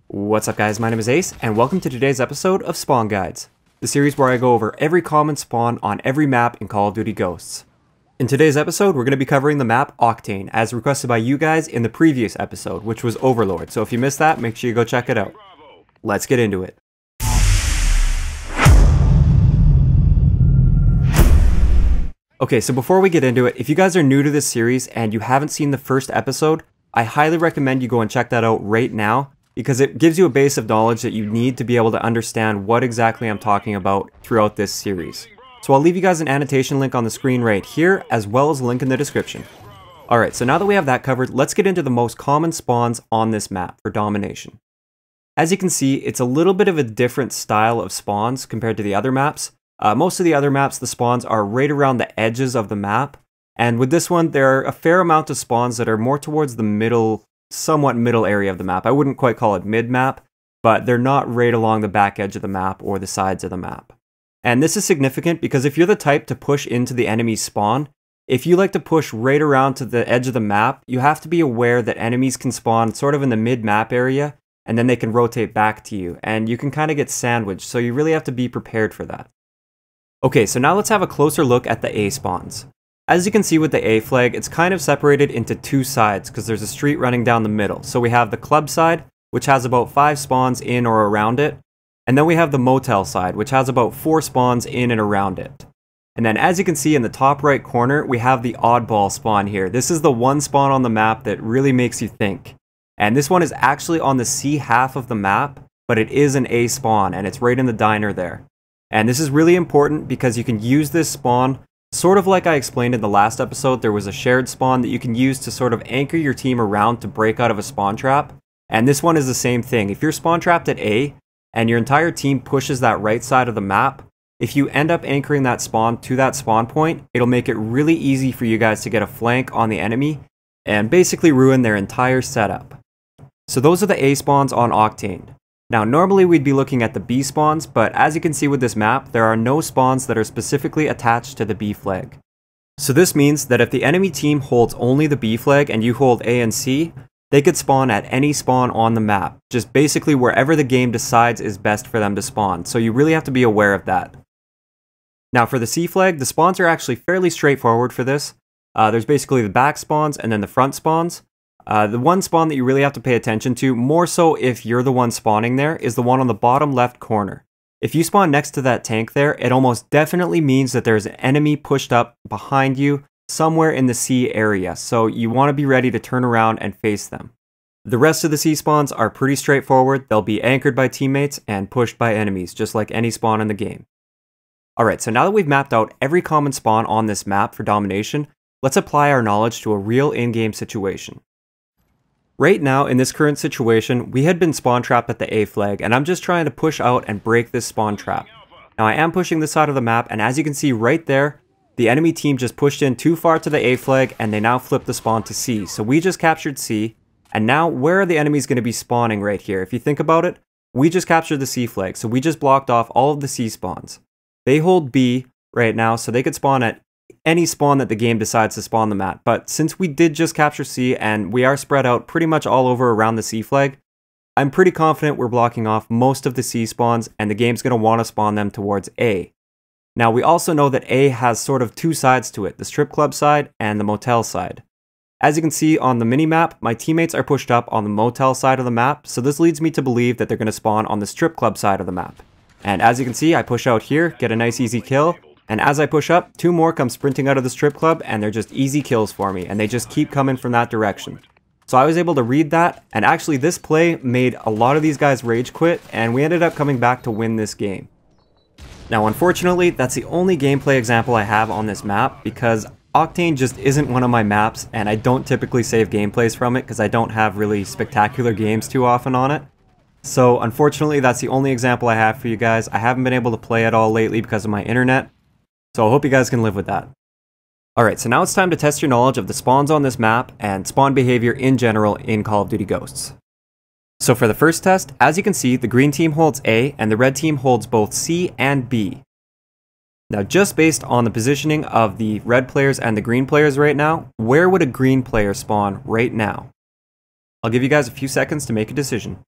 What's up guys, my name is Ace, and welcome to today's episode of Spawn Guides, the series where I go over every common spawn on every map in Call of Duty Ghosts. In today's episode, we're going to be covering the map Octane, as requested by you guys in the previous episode, which was Overlord, so if you missed that, make sure you go check it out. Let's get into it. Okay, so before we get into it, if you guys are new to this series and you haven't seen the first episode, I highly recommend you go and check that out right now, because it gives you a base of knowledge that you need to be able to understand what exactly I'm talking about throughout this series. So I'll leave you guys an annotation link on the screen right here, as well as a link in the description. Alright, so now that we have that covered, let's get into the most common spawns on this map for Domination. As you can see, it's a little bit of a different style of spawns compared to the other maps. Most of the other maps, the spawns are right around the edges of the map, and with this one, there are a fair amount of spawns that are more towards the middle, somewhat middle area of the map. I wouldn't quite call it mid-map, but they're not right along the back edge of the map or the sides of the map. And this is significant because if you're the type to push into the enemy's spawn, if you like to push right around to the edge of the map, you have to be aware that enemies can spawn sort of in the mid-map area, and then they can rotate back to you, and you can kind of get sandwiched, so you really have to be prepared for that. Okay, so now let's have a closer look at the A spawns. As you can see with the A flag, it's kind of separated into two sides because there's a street running down the middle. So we have the club side, which has about 5 spawns in or around it. And then we have the motel side, which has about 4 spawns in and around it. And then as you can see in the top right corner, we have the oddball spawn here. This is the one spawn on the map that really makes you think. And this one is actually on the C half of the map, but it is an A spawn and it's right in the diner there. And this is really important because you can use this spawn sort of like I explained in the last episode. There was a shared spawn that you can use to sort of anchor your team around to break out of a spawn trap. And this one is the same thing. If you're spawn trapped at A and your entire team pushes that right side of the map, if you end up anchoring that spawn to that spawn point, it'll make it really easy for you guys to get a flank on the enemy and basically ruin their entire setup. So those are the A spawns on Octane. Now normally we'd be looking at the B spawns, but as you can see with this map, there are no spawns that are specifically attached to the B flag. So this means that if the enemy team holds only the B flag and you hold A and C, they could spawn at any spawn on the map, just basically wherever the game decides is best for them to spawn, so you really have to be aware of that. Now for the C flag, the spawns are actually fairly straightforward for this. There's basically the back spawns and then the front spawns. The one spawn that you really have to pay attention to, more so if you're the one spawning there, is the one on the bottom left corner. If you spawn next to that tank there, it almost definitely means that there's an enemy pushed up behind you somewhere in the C area, so you want to be ready to turn around and face them. The rest of the C spawns are pretty straightforward. They'll be anchored by teammates and pushed by enemies, just like any spawn in the game. Alright, so now that we've mapped out every common spawn on this map for Domination, let's apply our knowledge to a real in-game situation. Right now, in this current situation, we had been spawn trapped at the A flag, and I'm just trying to push out and break this spawn trap. Now I am pushing this side of the map, and as you can see right there, the enemy team just pushed in too far to the A flag, and they now flipped the spawn to C. So we just captured C, and now where are the enemies going to be spawning right here? If you think about it, we just captured the C flag, so we just blocked off all of the C spawns. They hold B right now, so they could spawn at any spawn that the game decides to spawn them at. But since we did just capture C and we are spread out pretty much all over around the C flag, I'm pretty confident we're blocking off most of the C spawns and the game's going to want to spawn them towards A. Now we also know that A has sort of two sides to it, the strip club side and the motel side. As you can see on the mini-map, my teammates are pushed up on the motel side of the map, so this leads me to believe that they're going to spawn on the strip club side of the map. And as you can see, I push out here, get a nice easy kill. And as I push up, 2 more come sprinting out of the strip club, and they're just easy kills for me, and they just keep coming from that direction. So I was able to read that, and actually this play made a lot of these guys rage quit, and we ended up coming back to win this game. Now unfortunately, that's the only gameplay example I have on this map, because Octane just isn't one of my maps, and I don't typically save gameplays from it, because I don't have really spectacular games too often on it. So unfortunately, that's the only example I have for you guys. I haven't been able to play at all lately because of my internet. So I hope you guys can live with that. Alright, so now it's time to test your knowledge of the spawns on this map and spawn behavior in general in Call of Duty Ghosts. So for the first test, as you can see, the green team holds A and the red team holds both C and B. Now just based on the positioning of the red players and the green players right now, where would a green player spawn right now? I'll give you guys a few seconds to make a decision.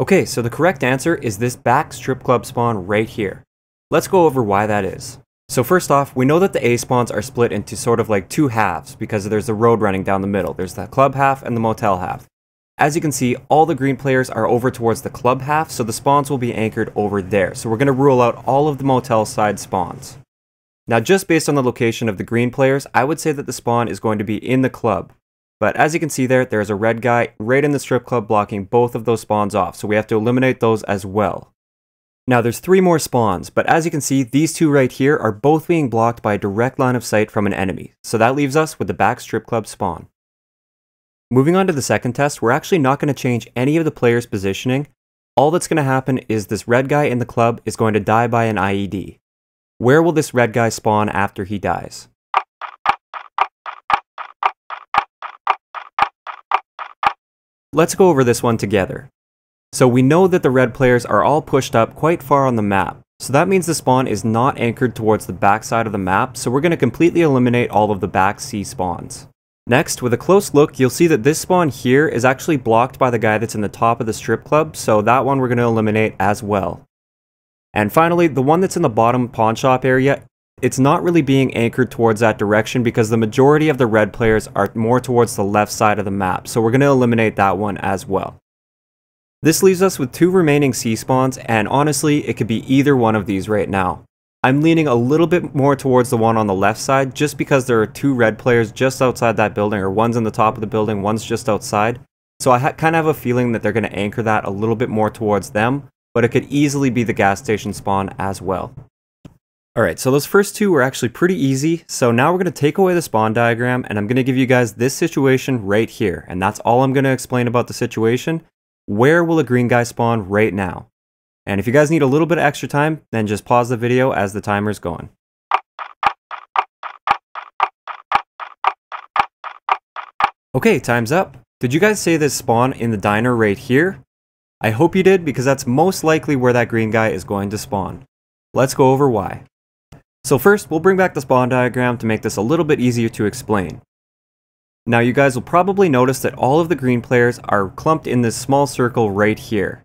Okay, so the correct answer is this back strip club spawn right here. Let's go over why that is. So first off, we know that the A spawns are split into sort of like two halves because there's a road running down the middle. There's the club half and the motel half. As you can see, all the green players are over towards the club half, so the spawns will be anchored over there. So we're going to rule out all of the motel side spawns. Now just based on the location of the green players, I would say that the spawn is going to be in the club. But as you can see there's a red guy right in the strip club blocking both of those spawns off, so we have to eliminate those as well. Now there's 3 more spawns, but as you can see, these 2 right here are both being blocked by a direct line of sight from an enemy, so that leaves us with the back strip club spawn. Moving on to the second test, we're actually not going to change any of the players' positioning. All that's going to happen is this red guy in the club is going to die by an IED. Where will this red guy spawn after he dies? Let's go over this one together. So we know that the red players are all pushed up quite far on the map, so that means the spawn is not anchored towards the back side of the map, so we're going to completely eliminate all of the back C spawns. Next, with a close look, you'll see that this spawn here is actually blocked by the guy that's in the top of the strip club, so that one we're going to eliminate as well. And finally, the one that's in the bottom pawn shop area, it's not really being anchored towards that direction because the majority of the red players are more towards the left side of the map, so we're going to eliminate that one as well. This leaves us with 2 remaining C spawns, and honestly, it could be either one of these right now. I'm leaning a little bit more towards the one on the left side just because there are 2 red players just outside that building, or one's in the top of the building, one's just outside. So I kind of have a feeling that they're going to anchor that a little bit more towards them, but it could easily be the gas station spawn as well. Alright, so those first 2 were actually pretty easy, so now we're going to take away the spawn diagram, and I'm going to give you guys this situation right here, and that's all I'm going to explain about the situation. Where will a green guy spawn right now? And if you guys need a little bit of extra time, then just pause the video as the timer's going. Okay, time's up. Did you guys say this spawn in the diner right here? I hope you did, because that's most likely where that green guy is going to spawn. Let's go over why. So first, we'll bring back the spawn diagram to make this a little bit easier to explain. Now you guys will probably notice that all of the green players are clumped in this small circle right here.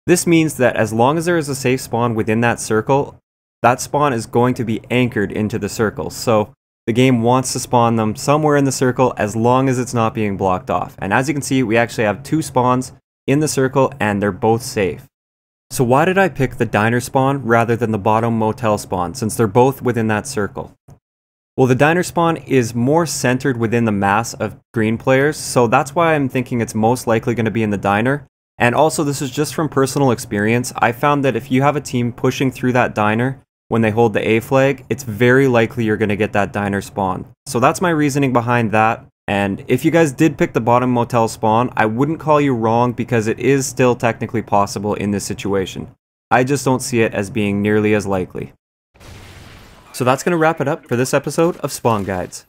This means that as long as there is a safe spawn within that circle, that spawn is going to be anchored into the circle. So the game wants to spawn them somewhere in the circle as long as it's not being blocked off. And as you can see, we actually have 2 spawns in the circle and they're both safe. So why did I pick the diner spawn rather than the bottom motel spawn, since they're both within that circle? Well, the diner spawn is more centered within the mass of green players, so that's why I'm thinking it's most likely going to be in the diner. And also, this is just from personal experience. I found that if you have a team pushing through that diner when they hold the A flag, it's very likely you're going to get that diner spawn. So that's my reasoning behind that. And if you guys did pick the bottom motel spawn, I wouldn't call you wrong because it is still technically possible in this situation. I just don't see it as being nearly as likely. So that's going to wrap it up for this episode of Spawn Guides.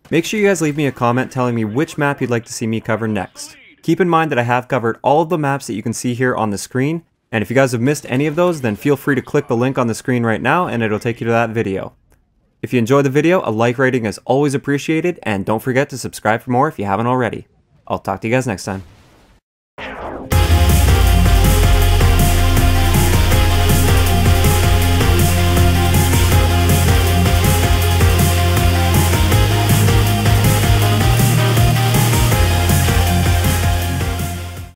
Make sure you guys leave me a comment telling me which map you'd like to see me cover next. Keep in mind that I have covered all of the maps that you can see here on the screen, and if you guys have missed any of those, then feel free to click the link on the screen right now and it'll take you to that video. If you enjoyed the video, a like rating is always appreciated, and don't forget to subscribe for more if you haven't already. I'll talk to you guys next time.